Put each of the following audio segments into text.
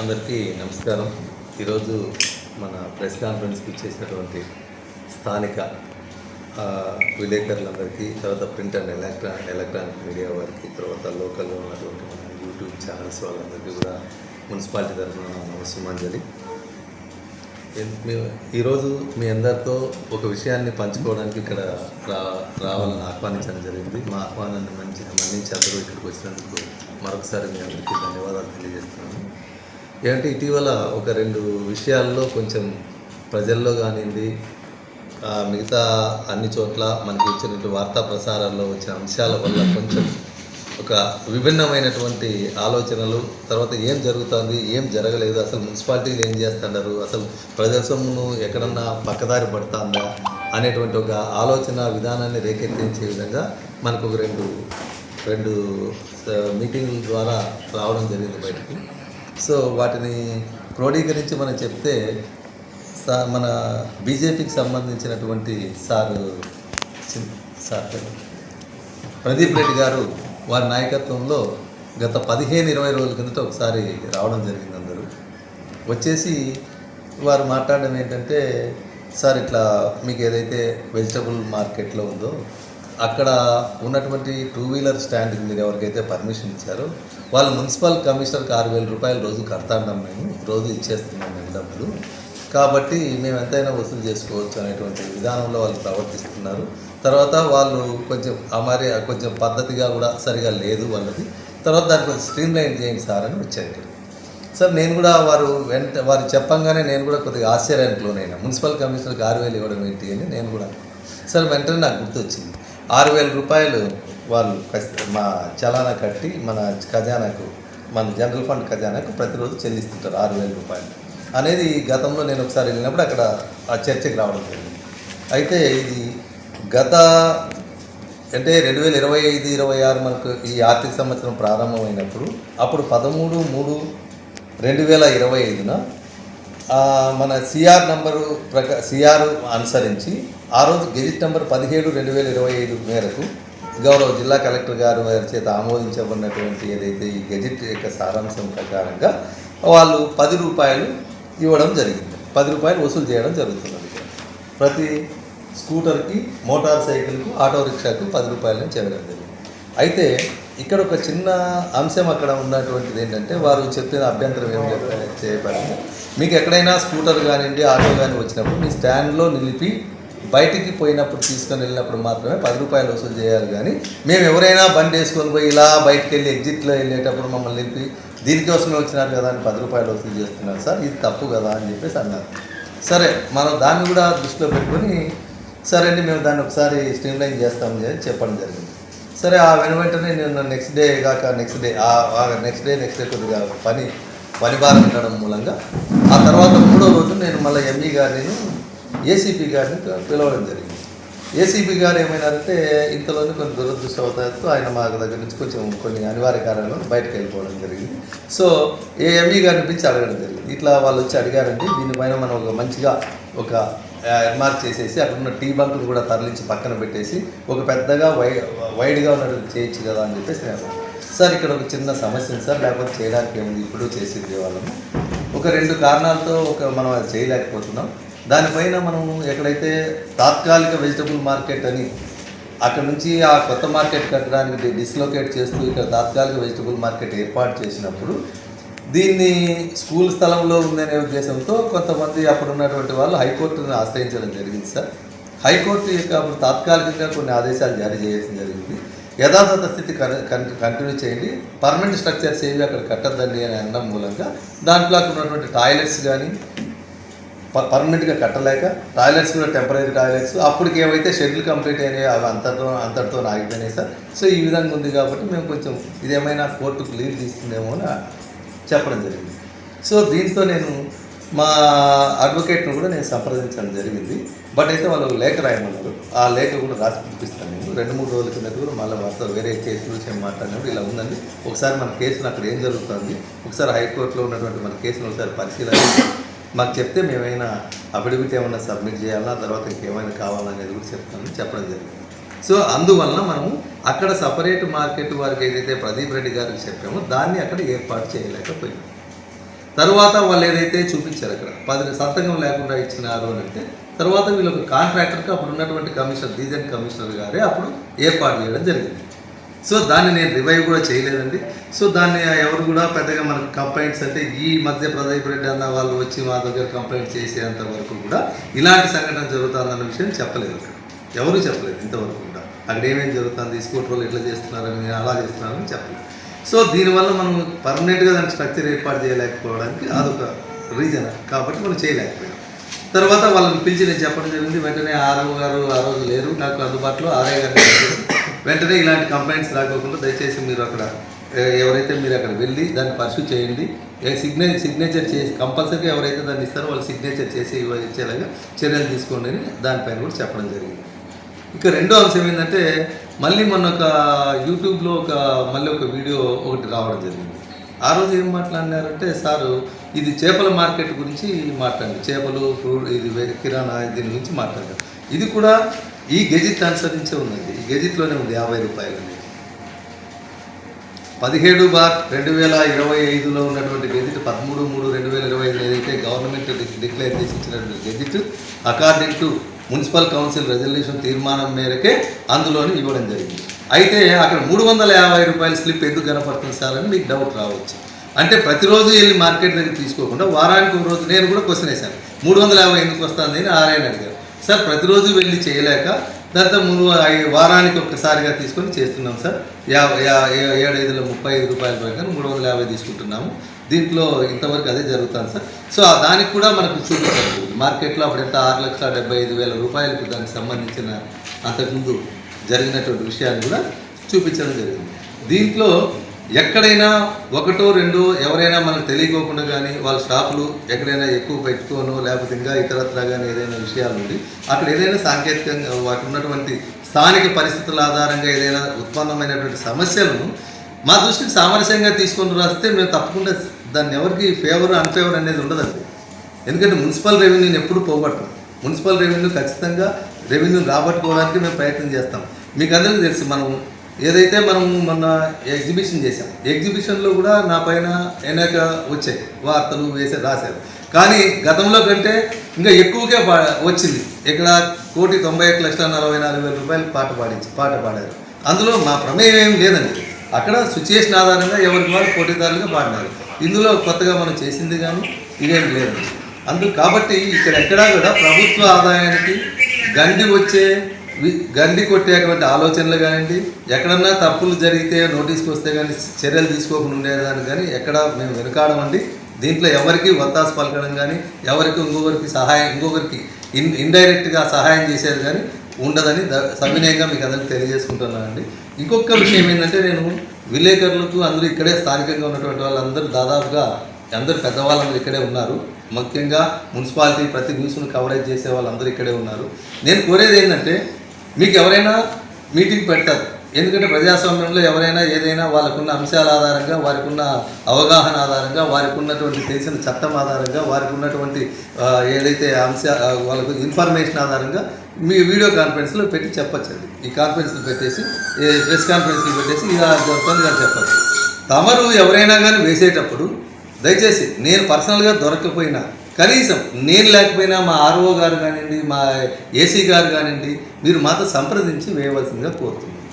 అందరికీ నమస్కారం. ఈరోజు మన ప్రెస్ కాన్ఫరెన్స్కి ఇచ్చేసినటువంటి స్థానిక విలేకరులందరికీ, తర్వాత ప్రింట్ అండ్ ఎలక్ట్రానిక్ మీడియా వారికి, తర్వాత లోకల్లో ఉన్నటువంటి మన యూట్యూబ్ ఛానల్స్ వాళ్ళందరికీ కూడా మున్సిపాలిటీ తరఫున నమస్సుమాంజలి. ఈరోజు మీ అందరితో ఒక విషయాన్ని పంచుకోవడానికి ఇక్కడ రావాలని ఆహ్వానించడం జరిగింది. మా ఆహ్వానాన్ని మన్నించి అందరూ ఇక్కడికి వచ్చినందుకు మరొకసారి మీ అందరికీ ధన్యవాదాలు తెలియజేస్తున్నాను. ఏంటంటే ఇటీవల ఒక 2 విషయాల్లో కొంచెం ప్రజల్లో కానివ్వండి, మిగతా అన్ని చోట్ల మనకి వచ్చినటువంటి వార్తా ప్రసారాల్లో వచ్చిన అంశాల వల్ల కొంచెం ఒక విభిన్నమైనటువంటి ఆలోచనలు, తర్వాత ఏం జరుగుతుంది, ఏం జరగలేదు, అసలు మున్సిపాలిటీలు ఏం చేస్తున్నారు, అసలు ప్రజల సొమ్మును ఎక్కడన్నా పక్కదారి పడుతుందా అనేటువంటి ఒక ఆలోచన విధానాన్ని రేకెత్తించే విధంగా మనకు ఒక రెండు మీటింగుల ద్వారా రావడం జరిగింది బయటికి. సో వాటిని క్రోడీకరించి మనం చెప్తే, మన బీజేపీకి సంబంధించినటువంటి సార్ ప్రదీప్ రెడ్డి గారు వారి నాయకత్వంలో గత 15-20 రోజుల కిందట ఒకసారి రావడం జరిగింది. అందరూ వచ్చేసి వారు మాట్లాడడం ఏంటంటే, సార్ ఇట్లా మీకు ఏదైతే వెజిటబుల్ మార్కెట్లో ఉందో అక్కడ ఉన్నటువంటి 2 వీలర్ స్టాండ్కి మీరు ఎవరికైతే పర్మిషన్ ఇచ్చారో వాళ్ళు మున్సిపల్ కమిషనర్కి 6,000 రూపాయలు రోజు కడతాన్నాం, మేము రోజు ఇచ్చేస్తున్నాం మేము డబ్బులు, కాబట్టి మేము ఎంతైనా వసూలు చేసుకోవచ్చు అనేటువంటి విధానంలో వాళ్ళు ప్రవర్తిస్తున్నారు. తర్వాత వాళ్ళు కొంచెం పద్ధతిగా కూడా సరిగా లేదు వాళ్ళది. తర్వాత దాన్ని కొంచెం స్ట్రీమ్ లైన్ చేయండి సార్ అని వచ్చారు. సార్ నేను కూడా వారు చెప్పంగానే నేను కూడా కొద్దిగా ఆశ్చర్యానికి లోనైనా, మున్సిపల్ కమిషనర్కి 6,000 ఇవ్వడం ఏంటి అని నేను కూడా. సార్ వెంటనే నాకు గుర్తొచ్చింది, 6,000 రూపాయలు వాళ్ళు మా చలానా కట్టి మన ఖజానాకు, మన జనరల్ ఫండ్ ఖజానాకు ప్రతిరోజు చెల్లిస్తుంటారు 6,000 రూపాయలు అనేది గతంలో నేను ఒకసారి వెళ్ళినప్పుడు అక్కడ ఆ చర్చకి రావడం జరిగింది. అయితే ఇది గత 2025-26 మనకు ఈ ఆర్థిక సంవత్సరం ప్రారంభమైనప్పుడు అప్పుడు 13/3/2025న మన సిఆర్ నంబరు సిఆర్ అనుసరించి ఆ రోజు గెజిట్ నెంబర్ 17/2025 మేరకు గౌరవ జిల్లా కలెక్టర్ గారు వారి చేత ఆమోదించబడినటువంటి ఏదైతే ఈ గెజిట్ యొక్క సారాంశం ప్రకారంగా వాళ్ళు 10 రూపాయలు ఇవ్వడం జరిగింది. 10 రూపాయలు వసూలు చేయడం జరుగుతున్నది. ప్రతి స్కూటర్కి, మోటార్ సైకిల్కు, ఆటో రిక్షాకు 10 రూపాయలని చేయడం జరిగింది. అయితే ఇక్కడ ఒక చిన్న అంశం అక్కడ ఉన్నటువంటిది ఏంటంటే, వారు చెప్పిన అభ్యంతరం ఏం చేయబడింది, మీకు ఎక్కడైనా స్కూటర్ కానివ్వండి, ఆటో కానీ వచ్చినప్పుడు మీ స్టాండ్లో నిలిపి బయటికి పోయినప్పుడు తీసుకొని వెళ్ళినప్పుడు మాత్రమే 10 రూపాయలు వసూలు చేయాలి. కానీ మేము ఎవరైనా బండి వేసుకొని పోయి ఇలా బయటికి వెళ్ళి ఎగ్జిట్లో వెళ్ళేటప్పుడు మమ్మల్ని నిలిపి దీనికోసమే వచ్చినారు కదా అని 10 రూపాయలు వసూలు చేస్తున్నారు సార్, ఇది తప్పు కదా అని చెప్పేసి అన్నారు. సరే, మనం దాన్ని కూడా దృష్టిలో పెట్టుకొని సరే అండి మేము దాన్ని ఒకసారి స్ట్రీమ్ లైన్ చేస్తామని చెప్పడం జరిగింది. సరే, ఆ వెంటనే నేను నెక్స్ట్ డే నెక్స్ట్ డే కొద్దిగా పని భారం ఉండడం మూలంగా ఆ తర్వాత 3వ రోజు నేను మళ్ళీ ఎంఈ గారిని, ఏసీపీ గారిని పిలవడం జరిగింది. ఏసీపీ గారు ఏమైనారంటే ఇంతలోనే కొన్ని దురదృష్టవశాత్తు ఆయన మా దగ్గర నుంచి కొన్ని అనివార్య కారణాలను బయటకు వెళ్ళిపోవడం జరిగింది. సో ఎంఈ గారిని పిలిచి అడగడం జరిగింది. ఇట్లా వాళ్ళు వచ్చి అడిగారండి, దీనిపైన మనం ఒక మంచిగా ఒక ఎన్మార్క్ చేసేసి అక్కడ ఉన్న టీ బంకులు కూడా తరలించి పక్కన పెట్టేసి ఒక పెద్దగా వైడ్గా ఉన్నట్టు చేయొచ్చు కదా అని చెప్పేసి నేను, సార్ ఇక్కడ ఒక చిన్న సమస్య ఉంది సార్, లేకపోతే చేయడానికి ఏముంది, ఇప్పుడు చేసేది వాళ్ళము ఒక 2 కారణాలతో మనం అది చేయలేకపోతున్నాం. దానిపైన మనం ఎక్కడైతే తాత్కాలిక వెజిటబుల్ మార్కెట్ అని అక్కడ నుంచి ఆ కొత్త మార్కెట్ కట్టడానికి డిస్లోకేట్ చేస్తూ ఇక్కడ తాత్కాలిక వెజిటబుల్ మార్కెట్ ఏర్పాటు చేసినప్పుడు దీన్ని స్కూల్ స్థలంలో ఉందనే ఉద్దేశంతో కొంతమంది అప్పుడు ఉన్నటువంటి వాళ్ళు హైకోర్టును ఆశ్రయించడం జరిగింది సార్. హైకోర్టు యొక్క అప్పుడు తాత్కాలికంగా కొన్ని ఆదేశాలు జారీ చేయడం జరిగింది. యథాతథ స్థితి కంటిన్యూ చేయండి, పర్మనెంట్ స్ట్రక్చర్స్ ఏవి అక్కడ కట్టద్దండి అని అనడం మూలంగా దాంట్లో అక్కడ ఉన్నటువంటి టాయిలెట్స్ కానీ పర్మనెంట్గా కట్టలేక, టాయిలెట్స్ కూడా టెంపరీ టాయిలెట్స్ అప్పటికి ఏవైతే షెడ్యూల్ కంప్లీట్ అయినాయి అవి అంతటితో ఆగిపోయినాయి సార్. సో ఈ విధంగా ఉంది కాబట్టి మేము కొంచెం ఇదేమైనా కోర్టుకు లీడ్ తీసుకుందేమో అని చెప్పడం జరిగింది. సో దీంతో నేను మా అడ్వకేట్ను కూడా నేను సంప్రదించడం జరిగింది. బట్ అయితే వాళ్ళు లేఖ రాయమన్నారు. ఆ లేఖ కూడా రాసి పంపిస్తాను. నేను 2-3 రోజుల కింద కూడా మళ్ళీ వారితో వేరే కేసు గురించి మాట్లాడినప్పుడు ఇలా ఉందండి, ఒకసారి మన కేసును అక్కడ ఏం జరుగుతుంది, ఒకసారి హైకోర్టులో ఉన్నటువంటి మన కేసును ఒకసారి పరిశీలన మాకు చెప్తే మేమైనా అఫిడవిట్ ఏమైనా సబ్మిట్ చేయాలా, తర్వాత ఇంకేమైనా కావాలనేది కూడా చెప్పడం జరిగింది. సో అందువలన మనము అక్కడ సపరేట్ మార్కెట్ వారికి ఏదైతే ప్రదీప్ రెడ్డి గారికి చెప్పామో దాన్ని అక్కడ ఏర్పాటు చేయలేకపోయింది. తర్వాత వాళ్ళు ఏదైతే చూపించారు అక్కడ 10 సంతకం లేకుండా ఇచ్చినారు అని అంటే తర్వాత వీళ్ళొక కాంట్రాక్టర్కి అప్పుడు ఉన్నటువంటి కమిషనర్ డీజెంట్ కమిషనర్ గారే అప్పుడు ఏర్పాటు చేయడం జరిగింది. సో దాన్ని నేను రివైవ్ కూడా చేయలేదండి. సో దాన్ని ఎవరు కూడా పెద్దగా మనకు కంప్లైంట్స్ అంటే ఈ మధ్య ప్రదీప్ రెడ్డి అన్న వాళ్ళు వచ్చి మా దగ్గర కంప్లైంట్ చేసేంత వరకు కూడా ఇలాంటి సంఘటన జరుగుతుందన్న విషయం చెప్పలేదు అక్కడ, ఎవరు చెప్పలేదు ఇంతవరకు కూడా. అక్కడ ఏమేమి జరుగుతుంది, స్కూటర్ ఎట్లా చేస్తున్నారని అలా చేస్తున్నారని చెప్పలేదు. సో దీనివల్ల మనం పర్మనెంట్గా దానికి స్ట్రక్చర్ ఏర్పాటు చేయలేకపోవడానికి అదొక రీజన్ కాబట్టి మనం చేయలేకపోయాం. తర్వాత వాళ్ళని పిలిచి నేను చెప్పడం జరిగింది. వెంటనే ఆర్ఓ గారు ఆ రోజు లేరు నాకు అందుబాటులో, ఆర్ఐ గారు వెంటనే ఇలాంటి కంప్లైంట్స్ రాకోకుండా దయచేసి మీరు అక్కడ ఎవరైతే మీరు అక్కడ వెళ్ళి దాన్ని పర్సూ చేయండి, సిగ్నేచర్ చేసి కంపల్సరీగా ఎవరైతే దాన్ని ఇస్తారో వాళ్ళు సిగ్నేచర్ చేసి ఇచ్చేలాగా చర్యలు తీసుకోండి అని దానిపైన కూడా చెప్పడం జరిగింది. ఇక రెండో అంశం ఏంటంటే మళ్ళీ మొన్న ఒక యూట్యూబ్లో మళ్ళీ ఒక వీడియో ఒకటి రావడం జరిగింది. ఆ రోజు ఏం మాట్లాడినారంటే సారు ఇది చేపల మార్కెట్ గురించి మాట్లాడారు, చేపలు ఫ్రూట్ ఇది కిరాణా దీని గురించి మాట్లాడారు. ఇది కూడా ఈ గెజిట్ అనుసరించే ఉందండి, ఈ గెజిట్లోనే ఉంది 50 రూపాయలు అనేది. 17/2025లో ఉన్నటువంటి గెజిట్ 13/3/2025 ఏదైతే గవర్నమెంట్ డిక్లేర్ చేసి ఇచ్చినటువంటి gazette according to municipal council resolution తీర్మానం మేరకే అందులోని ఇవ్వడం జరిగింది. అయితే అక్కడ 350 రూపాయల స్లిప్ ఎందుకు కనపడుతుంది సార్ అని మీకు డౌట్ రావచ్చు. అంటే ప్రతిరోజు వెళ్ళి మార్కెట్ దగ్గర తీసుకోకుండా వారానికి ఒక రోజు, నేను కూడా క్వశ్చన్ వేశాను 350 ఎందుకు వస్తుంది అని ఆర్ఐని అడిగారు. సార్ ప్రతిరోజు వెళ్ళి చేయలేక దాంతో వారానికి ఒక్కసారిగా తీసుకొని చేస్తున్నాం సార్, 7/5లో 35 రూపాయల ప్రకారం 350 తీసుకుంటున్నాము, దీంట్లో ఇంతవరకు అదే జరుగుతుంది సార్. సో దానికి కూడా మనకు చూపించారు మార్కెట్లో అప్పుడు ఎంత 6,75,000 రూపాయలకు దానికి సంబంధించిన అంతకుముందు జరిగినటువంటి విషయాన్ని కూడా చూపించడం జరిగింది. దీంట్లో ఎక్కడైనా ఒకటో రెండో ఎవరైనా మనకు తెలియకోకుండా కానీ వాళ్ళ షాపులు ఎక్కడైనా ఎక్కువ పెట్టుకోను లేకపోతే ఇంకా ఇతరత్రా కానీ ఏదైనా విషయాలు ఉండి అక్కడ ఏదైనా సాంకేతికంగా వాటి ఉన్నటువంటి స్థానిక పరిస్థితుల ఆధారంగా ఏదైనా ఉత్పన్నమైనటువంటి సమస్యలను మా దృష్టికి సామరస్యంగా తీసుకొని రాస్తే మేము తప్పకుండా దాన్ని ఎవరికి ఫేవర్ అన్ఫేవర్ అనేది ఉండదండి. ఎందుకంటే మున్సిపల్ రెవెన్యూని ఎప్పుడు పోగొట్టం, మున్సిపల్ రెవెన్యూ ఖచ్చితంగా రెవెన్యూని రాబట్టుకోవడానికి మేము ప్రయత్నం చేస్తాం. మీకు అందరికీ తెలుసు మనం ఏదైతే మనం మొన్న ఎగ్జిబిషన్ చేశాం, ఎగ్జిబిషన్లో కూడా నా పైన అనేక వచ్చాయి వార్తలు రాశారు. కానీ గతంలో కంటే ఇంకా ఎక్కువగా వచ్చింది. ఇక్కడ 1,91,44,000 రూపాయలు పాట పాడారు. అందులో మా ప్రమేయం ఏం లేదండి, అక్కడ సిచ్యుయేషన్ ఆధారంగా ఎవరికి వాళ్ళు పోటీదారులుగా పాడినారు. ఇందులో కొత్తగా మనం చేసింది కానీ ఇదేం లేదండి. కాబట్టి ఇక్కడ ఎక్కడా కూడా ప్రభుత్వ ఆదాయానికి గండి కొట్టేటువంటి ఆలోచనలు కానివ్వండి, ఎక్కడన్నా తప్పులు జరిగితే నోటీస్కి వస్తే కానీ చర్యలు తీసుకోకుండా ఉండేదాన్ని కానీ ఎక్కడ మేము వెనుకాడమండి. దీంట్లో ఎవరికి ఒత్తాసు పలకడం కానీ ఎవరికి ఇంకొకరికి ఇండైరెక్ట్గా సహాయం చేసేది కానీ ఉండదని సవినయంగా మీకు అందరికీ తెలియజేసుకుంటున్నానండి. ఇంకొక విషయం ఏంటంటే నేను విలేకరులకు అందరూ ఇక్కడే స్థానికంగా ఉన్నటువంటి వాళ్ళందరూ దాదాపుగా అందరూ పెద్దవాళ్ళందరూ ఇక్కడే ఉన్నారు. ముఖ్యంగా మున్సిపాలిటీ ప్రతి న్యూస్ను కవరేజ్ చేసే వాళ్ళందరూ ఇక్కడే ఉన్నారు. నేను కోరేది ఏంటంటే మీకు ఎవరైనా మీటింగ్ పెడతారు, ఎందుకంటే ప్రజాస్వామ్యంలో ఎవరైనా ఏదైనా వాళ్ళకున్న అంశాల ఆధారంగా వారికి ఉన్న అవగాహన ఆధారంగా వారికి ఉన్నటువంటి తెలిసిన చట్టం ఆధారంగా వారికి ఉన్నటువంటి ఏదైతే వాళ్ళకు ఇన్ఫర్మేషన్ ఆధారంగా మీ వీడియో కాన్ఫరెన్స్లో పెట్టి చెప్పచ్చండి. ఈ కాన్ఫరెన్స్లు పెట్టేసి ప్రెస్ కాన్ఫరెన్స్లు పెట్టేసి ఇలా జరుగుతుంది అని చెప్పచ్చు. తమరు ఎవరైనా కానీ వేసేటప్పుడు దయచేసి నేను పర్సనల్గా దొరకకపోయినా కనీసం నేను లేకపోయినా మా ఆర్ఓ గారు కానివ్వండి, మా ఏసీ గారు కానివ్వండి, మీరు మాతో సంప్రదించి వేయవలసిందిగా కోరుతున్నాను.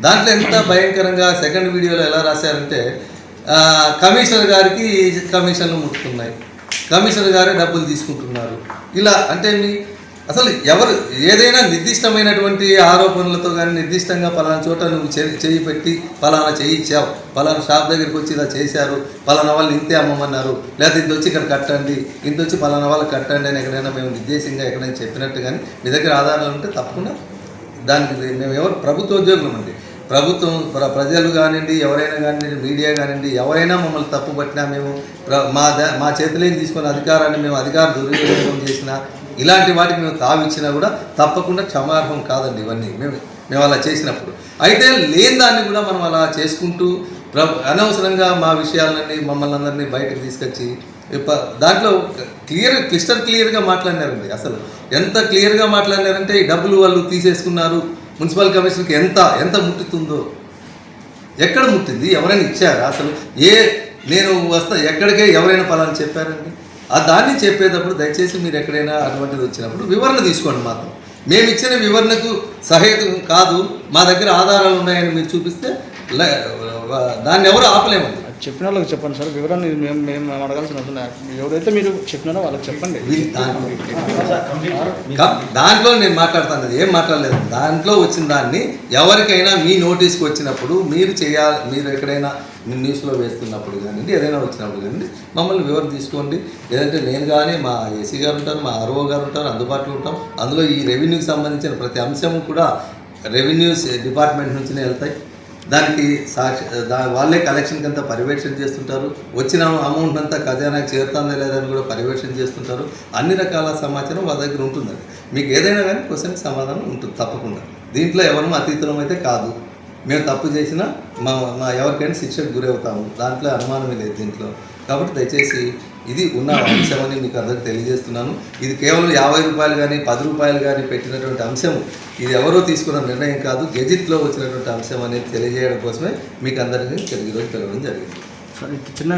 దాంట్లో ఎంత భయంకరంగా సెకండ్ వీడియోలో ఎలా రాశారంటే కమిషనర్ గారికి కమిషన్లు ముట్టుకున్నాయి, కమిషనర్ గారే డబ్బులు తీసుకుంటున్నారు. ఇలా అంటే అసలు ఎవరు ఏదైనా నిర్దిష్టమైనటువంటి ఆరోపణలతో కానీ నిర్దిష్టంగా పలానా చోట నువ్వు చేయి పెట్టి పలానా చేయించావు, పలానా షాప్ దగ్గరికి వచ్చి ఇలా చేశారు, పలానా వాళ్ళు ఇంతే అమ్మమన్నారు, లేదా ఇంత వచ్చి ఇక్కడ కట్టండి, ఇంత వచ్చి పలానా వాళ్ళు కట్టండి అని ఎక్కడైనా మేము నిర్దేశంగా ఎక్కడైనా చెప్పినట్టు కానీ మీ దగ్గర ఆధారాలు ఉంటే తప్పకుండా దానికి మేము ఎవరు ప్రభుత్వ ఉద్యోగులం అండి. ప్రభుత్వం ప్రజలు కానివ్వండి, ఎవరైనా కానివ్వండి, మీడియా కానివ్వండి, ఎవరైనా మమ్మల్ని తప్పు పట్టినా మేము మా చేతిలోకి తీసుకున్న అధికారాన్ని మేము అధికార దుర్వినియోగం చేసినా ఇలాంటి వాటికి మేము తావిచ్చినా కూడా తప్పకుండా క్షమార్హం కాదండి. ఇవన్నీ మేము అలా చేసినప్పుడు అయితే లేని దాన్ని కూడా మనం అలా చేసుకుంటూ అనవసరంగా మా విషయాలన్నీ మమ్మల్ని అందరినీ బయటకు తీసుకొచ్చి దాంట్లో క్లిస్టర్ క్లియర్గా మాట్లాడినారండి. అసలు ఎంత క్లియర్గా మాట్లాడినారంటే ఈ డబ్బులు వాళ్ళు తీసేసుకున్నారు, మున్సిపల్ కమిషనర్కి ఎంత ముట్టుతుందో, ఎక్కడ ముట్టింది, ఎవరైనా ఇచ్చారా, అసలు నేను వస్తా ఎక్కడికే ఎవరైనా పలానా చెప్పారండి దాన్ని చెప్పేటప్పుడు దయచేసి మీరు ఎక్కడైనా అటువంటిది వచ్చినప్పుడు వివరణ తీసుకోండి మాత్రం. మేము ఇచ్చిన వివరణకు సహేతుకం కాదు, మా దగ్గర ఆధారాలు ఉన్నాయని మీరు చూపిస్తే దాన్ని ఎవరు ఆపలేమండి. చెప్పిన వాళ్ళకి చెప్పండి సార్, వివరాన్ని మేము అడగాల్సిన అవసరం లేదు. ఎవరైతే మీరు చెప్పినారో వాళ్ళకి చెప్పండి. దాంట్లో నేను మాట్లాడుతాను, ఏం మాట్లాడలేదు. దాంట్లో వచ్చిన దాన్ని ఎవరికైనా మీ నోటీస్కి వచ్చినప్పుడు మీరు చేయాలి, మీరు ఎక్కడైనా మీ న్యూస్లో వేస్తున్నప్పుడు కానివ్వండి, ఏదైనా వచ్చినప్పుడు కానివ్వండి మమ్మల్ని వివరణ తీసుకోండి. లేదంటే నేను కానీ మా ఏసీ గారు ఉంటారు, మా ఆర్ఓ గారు ఉంటారు, అందుబాటులో ఉంటాం. అందులో ఈ రెవెన్యూకి సంబంధించిన ప్రతి అంశం కూడా రెవెన్యూ డిపార్ట్మెంట్ నుంచినే వెళ్తాయి. దానికి వాళ్ళే కలెక్షన్కి అంతా పర్యవేక్షణ చేస్తుంటారు. వచ్చిన అమౌంట్ అంతా ఖజానాకి చేరుతుందా లేదని కూడా పర్యవేక్షణ చేస్తుంటారు. అన్ని రకాల సమాచారం వాళ్ళ దగ్గర ఉంటుందండి. మీకు ఏదైనా కానీ క్వశ్చన్కి సమాధానం ఉంటుంది తప్పకుండా. దీంట్లో ఎవరు అతీతులం అయితే కాదు. మేము తప్పు చేసినా మా ఎవరికైనా శిక్షకు గురవుతాము, దాంట్లో అనుమానమే లేదు దీంట్లో. కాబట్టి దయచేసి ఇది ఉన్న అంశమని మీకు అందరికీ తెలియజేస్తున్నాను. ఇది కేవలం 50 రూపాయలు కానీ 10 రూపాయలు కానీ పెట్టినటువంటి అంశం, ఇది ఎవరో తీసుకున్న నిర్ణయం కాదు, గెజిట్లో వచ్చినటువంటి అంశం అనేది తెలియజేయడం కోసమే మీకు అందరికీ ఈరోజు తెలవడం జరిగింది. చిన్న